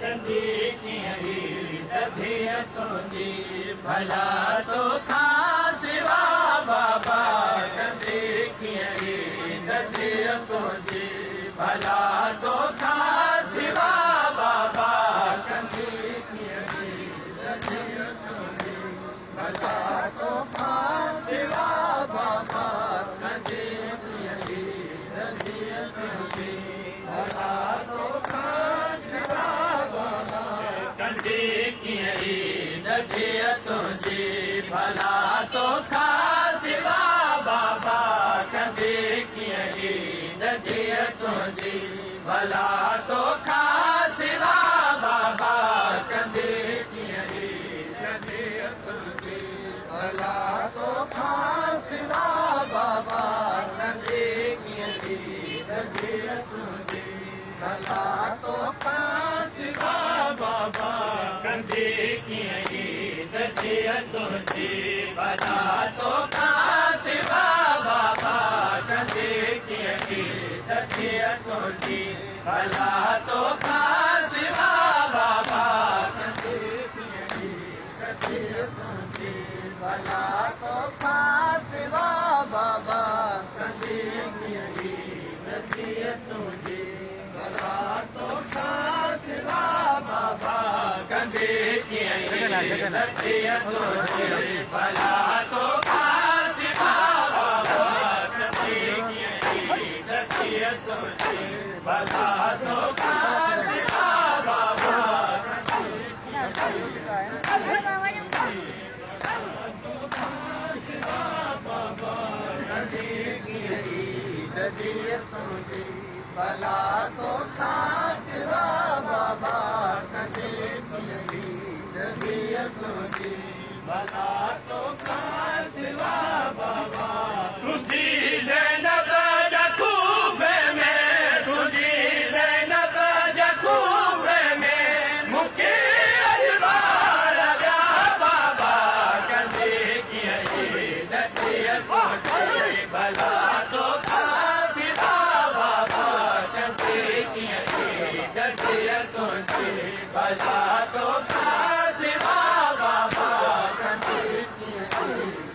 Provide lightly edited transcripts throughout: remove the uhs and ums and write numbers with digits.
कंदी कीअं दधिया तुझी भला तो खा सिवा बाबा कंदी कीअं दधिया तुझी भला तो खा सिवा बाबा कंदी कीअं दधिया तुझी भला तो खा सिवा बाबा कंदी कीअं दधिया तुझी भला तो खा सिवा बाबा कंदी कीअं दधिया तुझी भला तो खा सिवा बाबा कंदी कीअं दधिया तुझी भला तो खा सिवा बाबा कंदी कीअं दधिया तुझी भला तो खा सिवा बाबा कंदी कीअं दधिया तुझी भला तो खा सिवा बाबा कंदी कीअं दधिया तुझी भला तो खा सिवा बाबा कंदी कीअं दधिया तुझी भला तो खा सिवा बाबा कंदी कीअं दधिया तुझी भला तो खा सिवा बाबा कंदी कीअं दधिया तुझी भला तो खा सिवा बाबा कंदी कीअं दधिया तुझी भला तो खा सिवा बाबा कंदी कीअं दधिया तुझी भला तो खा सिवा बाबा कंदी कीअं दधिया तुझी भला तो खा सिवा बाबा कंदी कीअं दधिया तुझी भला तो खा सिवा बाबा तुझी ज़ैनब जकूफ़े में तुझी ज़ैनब जकूफ़े में मुके अजबार जा बाबा कंदी कीअं दधिया तुझी भला तो खा सिवा बाबा कंदी कीअं दधिया तुझी भला तो खा सिवा बाबा कंदी कीअं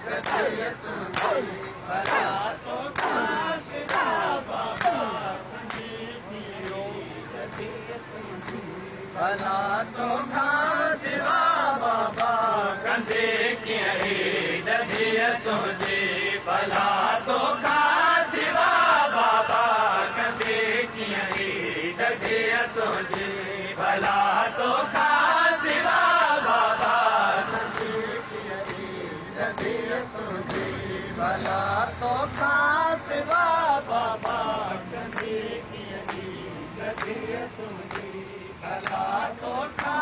दधिया तुझी भला तो खा सिवा बाबा कंदी कीअं दधिया तुझी भला तो खा सिवा बाबा कंदी कीअं दधिया तुझी भला तो खा सिवा बाबा कंदी कीअं दधिया तुझी भला तो खा सिवा बाबा कंदी कीअं दधिया तुझी भला तो खा सिवा बाबा कंदी कीअं दधिया तुझी भला तो खा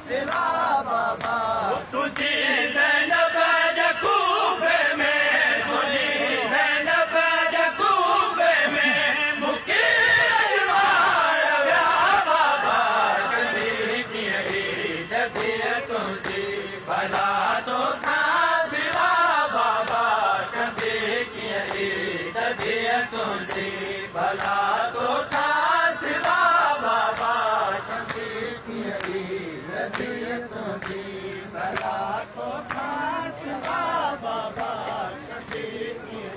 सिवा बाबा तुझी ज़ैनब जकूफ़े में तुझी ज़ैनब जकूफ़े में मुके अजबार विया बाबा कंदी कीअं दधिया तुझी भला तो खा सिवा बाबा कंदी कीअं दधिया तुझी भला तो खा सिवा बाबा कंदी कीअं दधिया तुझी भला तो खा सिवा बाबा कंदी कीअं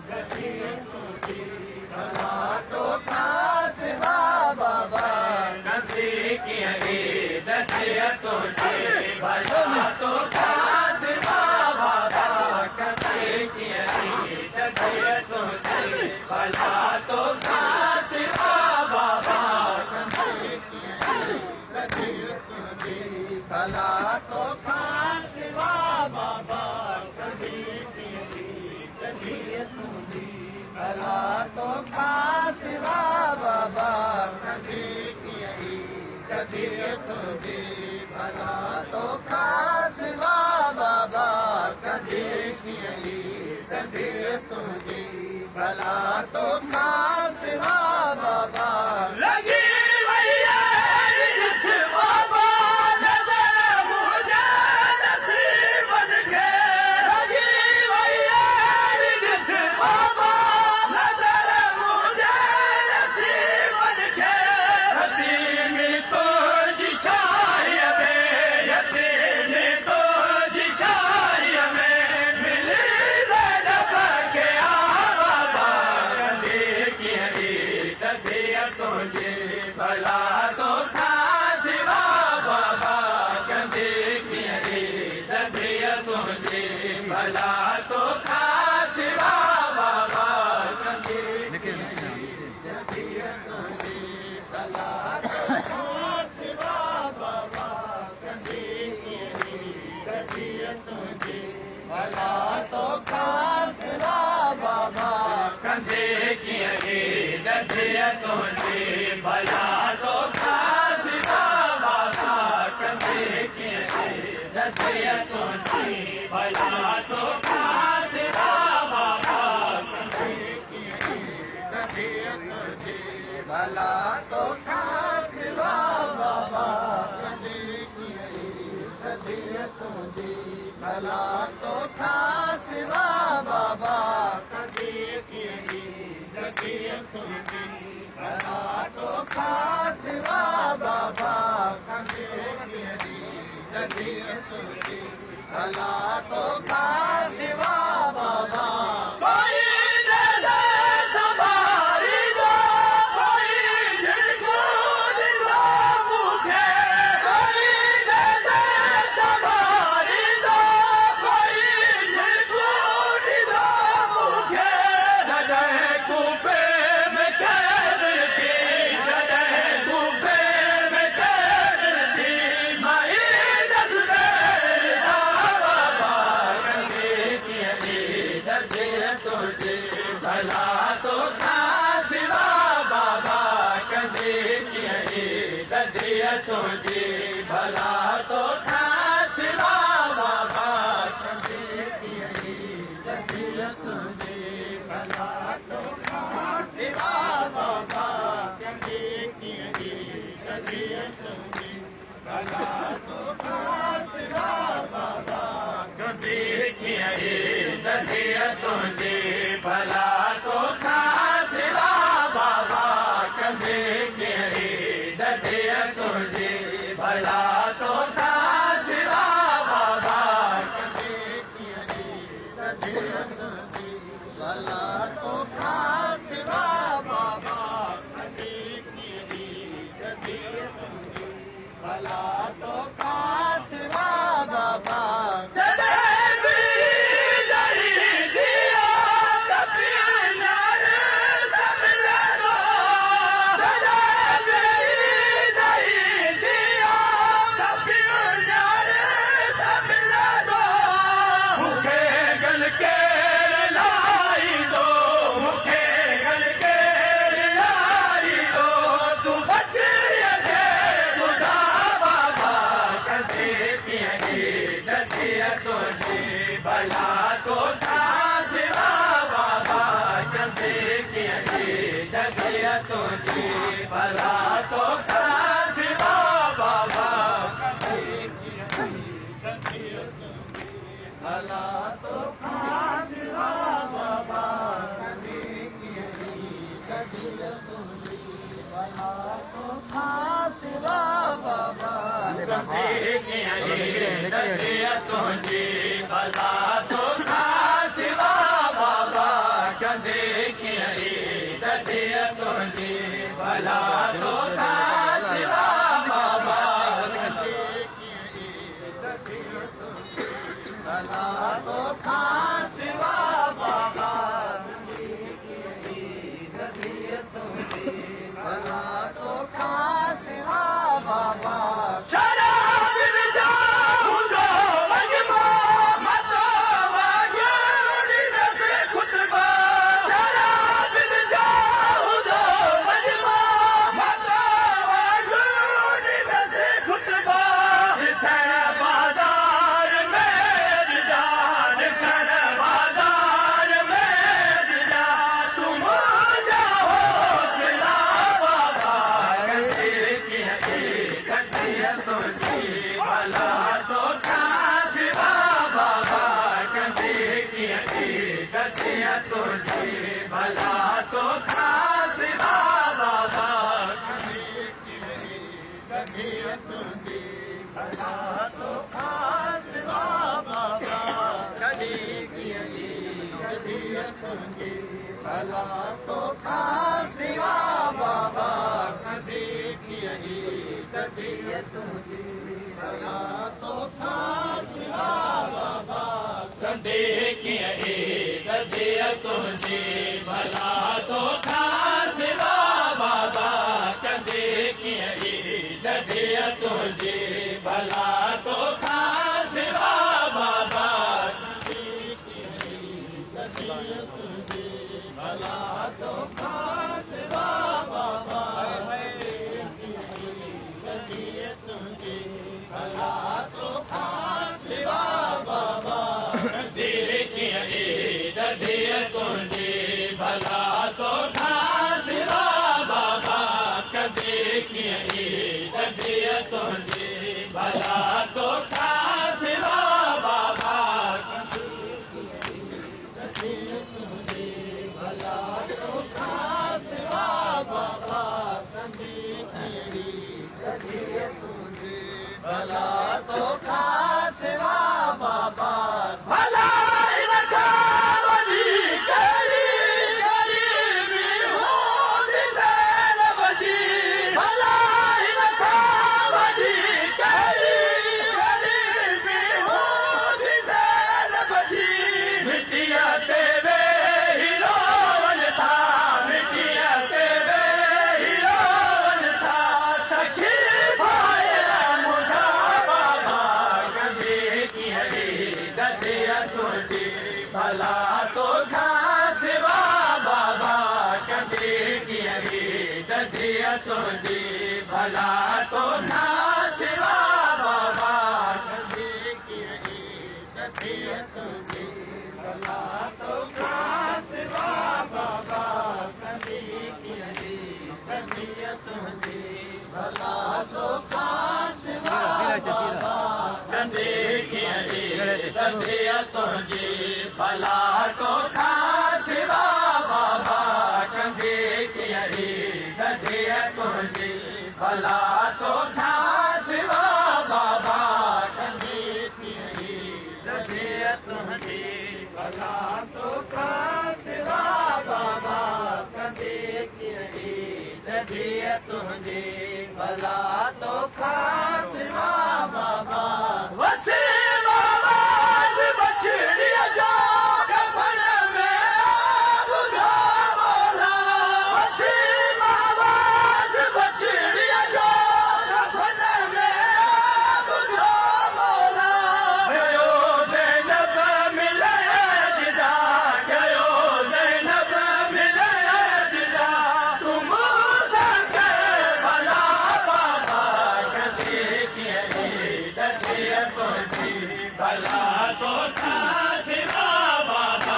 दधिया तुझी भला तो खा सिवा बाबा कंदी कीअं दधिया तुझी भला तो खा सिवा बाबा कंदी कीअं दधिया तुझी भला तो खा सिवा बाबा कंदी कीअं दधिया तुझी भला तो खा सिवा बाबा कंदी कीअं दधिया तुझी भला तो खा सिवा बाबा कंदी कीअं दधिया तुझी भला तो खा सिवा बाबा कंदी कीअं दधिया तुझी भला तो खा सिवा बाबा लगी भैया बाबा नजर मुझे नसीबन के लगी भैया बाबा नजर मुझे नसीबन के हतीमी तो दधिय तुझी भला तो खास बाबा दधिय तुझी भला तो खास बाबा दधिय तुझी भला तो खास बाबा दधिय तुझी भला तो खास बाबा दधिय तुझी भला तो खास बाबा कोई दे दे संभारी दो कोई झिड़को दिलो मुखे कोई दे दे संभारी दो कोई झिड़को दिलो मुखे जगह कूपे में कैद थी जगह कूपे में कैद थी माई दस बेरा बाबा कंधे की दधिय तुझे भला तो खास बाबा कंधे की दधिय तुझे भला तो खास बाबा कंधे की दधिय तुझे भला तो खास बाबा कंधे की दधिय तुझे भला तो खास बाबा कंधे की दधिय तुझे भला तो खास बाबा कंधे की दधिय तुझे भला तो खास बाबा कंधे की दधिय तुझे भला तो खास बाबा कंधे की दधिय तुझे भला तो खास बाबा जलेबी जड़ी दिया कपियार सब लड़ो जलेबी जड़ी दिया कपियार सब लड़ो मुखे गल के लाई दो मुखे गल के लाई दो तू बचिए के बुधा बाबा कंधे की दधिय तुझे भला तो खास बाबा कंधे की दधिय तुझे भला तो खास बाबा कंधे की दधिय तुझे भला तो खास बाबा कंधे की दधिय तुझे भला तो खास बाबा कंधे की दधिय तुझे भला तो खास बाबा कंधे की दधिय तुझे भला तो खास बाबा कंधे की दधिय तुझे भला तो खास बाबा कंधे की दधिय तुझे भला तो खास बाबा शराब जाऊं दो मजमा मत वागुड़ी दस खुतबा शराब जाऊं दो मजमा मत वागुड़ी दस खुतबा सड़ बाजार में जान सड़ बाजार में जा तुम जाओ सिला बाबा कंधे की दधिय तुझे भला तो खास बाबा कंधे की दधिय तुझे भला तो खास बाबा कंधे की दधिय तुझे भला तो खास बाबा कंधे की दधिय तुझे भला तो खास बाबा कंधे की दधिय तुझे भला तो खास बाबा कंधे की दधिय तुझे भला तो खास बाबा कंधे की दधिय तुझे भला तो खास बाबा कंधे की दधिय तुझे भला तो खास बाबा दधिय तुझे भला तो खास तुझी भला तो खां सिवा बाबा भला इन खां वॾी कहिड़ी ग़रीबी हूंदी ज़ैनब जी भला इन खां वॾी कहिड़ी ग़रीबी हूंदी ज़ैनब जी मिटीअ ते वेही रोवनि था मिटीअ ते वेही रोवनि था सखी भाइर मुंहिंजा बाबा कंदी कीअं ददिया तुंहिंजी भला तोखां सिवा बाबा कंदी कीअं ददिया तुंहिंजी भला तोखां सिवा बाबा कंदी कीअं ददिया तुंहिंजी भला तोखां सिवा बाबा कंदी कीअं ददिया तुंहिंजी भला तोखां सिवा बाबा कंदी कीअं ददिया तुंहिंजी भला तोखां सिवा बाबा कंदी कीअं ददिया तुंहिंजी भला तोखां सिवा बाबा कंदी कीअं ददिया तुंहिंजी भला तोखां सिवा बाबा कंदी कीअं ददिया तुंहिंजी भला तोखां सिवा बाबा वसीम आवाज़ बछड़ीअ जो कफन में ॿुधो मौला वसीम आवाज़ बछड़ीअ जो कफन में ॿुधो मौला चयो ज़ैनब मिलण जिजा चयो ज़ैनब मिलण जिजा तूं मूंसां कर भला बाबा कंदी कीअं ददिया तुंहिंजी भला तोखां सिवा बाबा